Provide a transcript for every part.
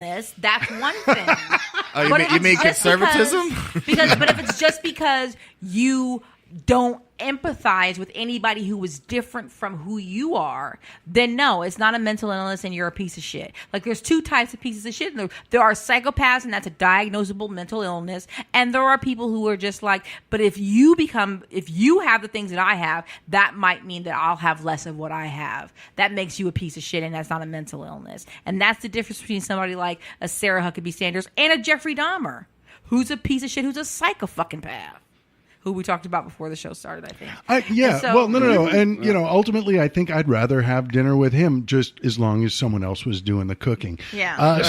That's one thing. Oh, you mean conservatism? But if it's just because you don't empathize with anybody who is different from who you are, then no, it's not a mental illness and you're a piece of shit. Like, there's two types of pieces of shit. There are psychopaths, and that's a diagnosable mental illness. And there are people who are just like, but if you have the things that I have, that might mean that I'll have less of what I have. That makes you a piece of shit, and that's not a mental illness. And that's the difference between somebody like a Sarah Huckabee Sanders and a Jeffrey Dahmer, who's a piece of shit, who's a psycho-fucking-path. Who we talked about before the show started, I think. No. And, ultimately, I think I'd rather have dinner with him just as long as someone else was doing the cooking. Yeah.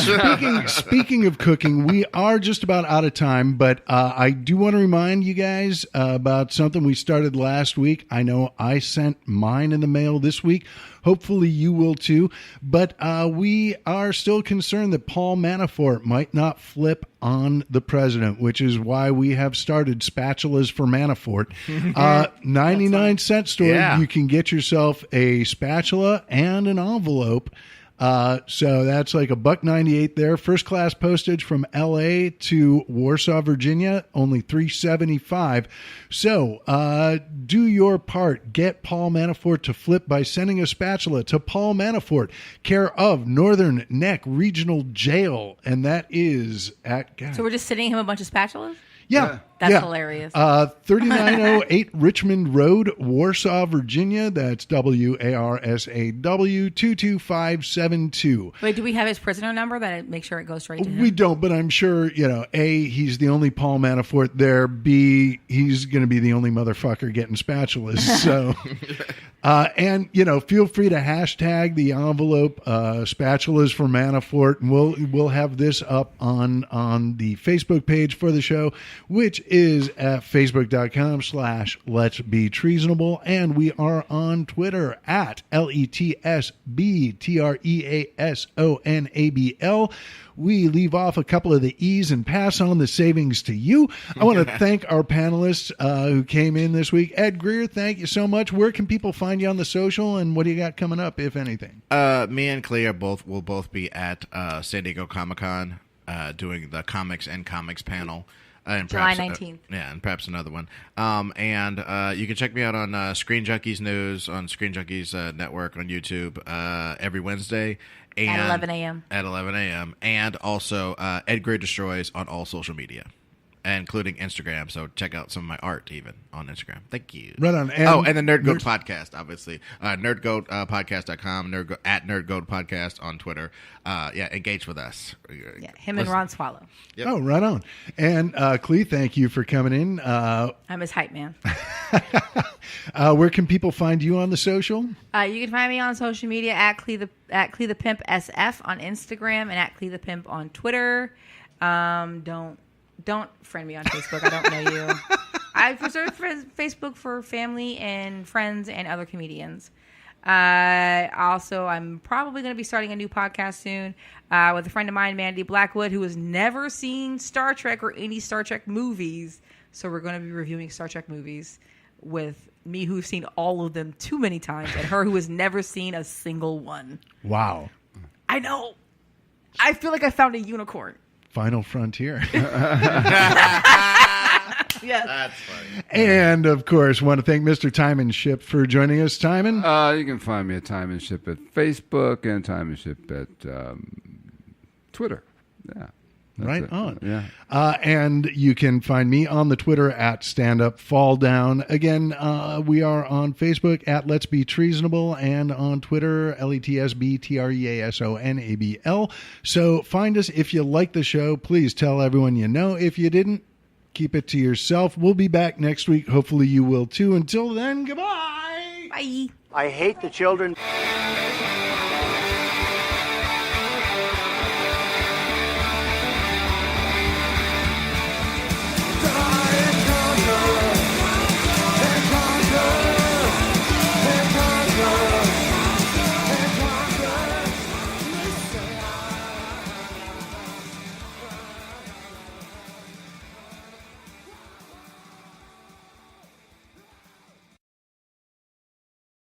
Speaking of cooking, we are just about out of time, but I do want to remind you guys about something we started last week. I know I sent mine in the mail this week. Hopefully you will too. But we are still concerned that Paul Manafort might not flip on the president, which is why we have started Spatulas for Manafort. 99-cent store. Yeah. You can get yourself a spatula and an envelope. So that's like $1.98 there. First class postage from LA to Warsaw, Virginia, only $3.75. So do your part. Get Paul Manafort to flip by sending a spatula to Paul Manafort, care of Northern Neck Regional Jail, and that is at. God. So we're just sending him a bunch of spatulas? Yeah. That's hilarious. 3908 Richmond Road, Warsaw, Virginia. That's WARSAW 22572. Wait, do we have his prisoner number that make sure it goes straight to him? We don't, but I'm sure, A, he's the only Paul Manafort there. B, he's going to be the only motherfucker getting spatulas. So, and, feel free to hashtag the envelope spatulas for Manafort. And we'll have this up on the Facebook page for the show, which is at facebook.com/letsbetreasonable, and we are on Twitter at LETSBTREASONABL. We leave off a couple of the E's and pass on the savings to you. I want to thank our panelists who came in this week. Ed Greer, thank you so much. Where can people find you on the social, and what do you got coming up, if anything? Me and Klee will both be at San Diego Comic-Con doing the Comics and Comics panel. And July 19th. And perhaps another one. And you can check me out on Screen Junkies News, on Screen Junkies Network on YouTube every Wednesday. And at 11 a.m. At 11 a.m. And also Ed Greer Destroys on all social media, including Instagram. So check out some of my art even on Instagram. Thank you. Right on. And the Nerd Goat Podcast, obviously. NerdGoatPodcast.com, at Nerd Goat Podcast on Twitter. Engage with us. Yeah, him and Ron Swallow. Yep. Oh, right on. And Klee, thank you for coming in. I'm his hype man. Where can people find you on the social? You can find me on social media at Klee the Pimp SF on Instagram and at Klee the Pimp on Twitter. Don't friend me on Facebook. I don't know you. I reserve Facebook for family and friends and other comedians. Also, I'm probably going to be starting a new podcast soon with a friend of mine, Mandy Blackwood, who has never seen Star Trek or any Star Trek movies. So we're going to be reviewing Star Trek movies with me, who's seen all of them too many times, and her, who has never seen a single one. Wow. I know. I feel like I found a unicorn. Final frontier. Yes. That's funny. And, of course, want to thank Mr. Tymon Shipp for joining us. Tymon? You can find me at Tymon Shipp at Facebook and Tymon Shipp at Twitter. Yeah. Right it. on. Yeah. And you can find me on the Twitter at StandUpFallDown. Again, we are on Facebook at Let's Be Treasonable and on Twitter, LETSBTREASONABL. So find us. If you like the show, please tell everyone you know. If you didn't, keep it to yourself. We'll be back next week. Hopefully you will too. Until then, goodbye. Bye. I hate the children.